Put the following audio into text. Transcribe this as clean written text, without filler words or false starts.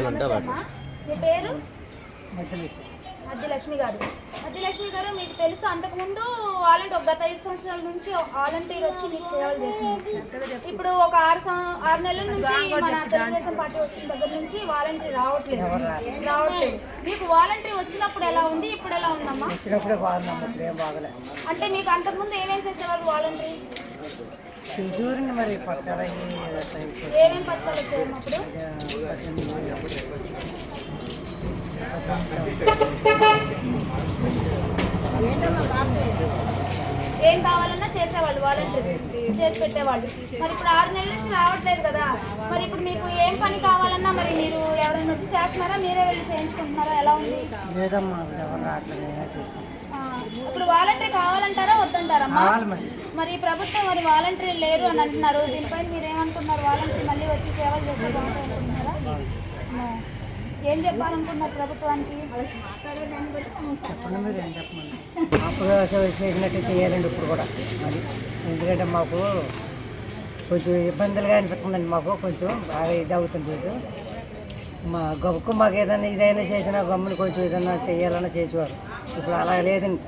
అమ్మా. మీ పేరు మధ్యలక్ష్మి గారు. మధ్యలక్ష్మి గారు, మీకు తెలుసు అంతకుముందు వాలంటీర్ గత 5 సంవత్సరాల నుంచి వాలంటీర్ వచ్చి మీకు సేవలు చేస్తున్నారు. ఇప్పుడు ఒక 6 నెలల నుంచి మన తెలుగుదేశం పార్టీ వచ్చిన దగ్గర నుంచి వాలంటీర్ రావట్లేదు. మీకు వాలంటీర్ వచ్చినప్పుడు ఎలా ఉంది, ఇప్పుడు ఎలా ఉందమ్మా? అంటే మీకు అంతకుముందు ఏమేమి చేసేవాళ్ళు వాలంటీర్? మరి పథకాలు ఏమేమి పథకాలు వచ్చాయమ్మా అప్పుడు? ఏం కావాలన్నా చేసేవాళ్ళు, వాలంటీర్ చేసి పెట్టేవాళ్ళు. మరి ఇప్పుడు 6 నెలల నుంచి రావట్లేదు కదా, మరి ఇప్పుడు మీకు ఏం పని కావాలన్నా మరి మీరు ఎవరైనా వచ్చి చేస్తున్నారా, మీరే వెళ్ళి చేయించుకుంటున్నారా, ఎలా ఉంది? ఇప్పుడు వాలంటీర్ కావాలంటారా వద్దంటారమ్మా? మరి ప్రభుత్వం మరి వాలంటీర్ లేరు అని అంటున్నారు, దీనిపైన మీరు ఏమనుకున్నారు? వాలంటీర్ మళ్ళీ వచ్చి సేవలు చేస్తే బాగుంటుంటున్నారా? ఏం చెప్పాలనుకున్నారు ప్రభుత్వానికి? అప్పుడు చేసినట్టు చేయాలండి ఇప్పుడు కూడా. అది ఎందుకంటే మాకు కొంచెం ఇబ్బందులుగా అనిపిస్తుందండి. మాకు కొంచెం బాగా ఇది అవుతుంది. మా గొప్పకు మాకు ఏదైనా ఇదైనా చేసినా గమ్ముని కొంచెం ఏదైనా చేయాలన్నా చేసేవారు. ఇప్పుడు అలా లేదండి.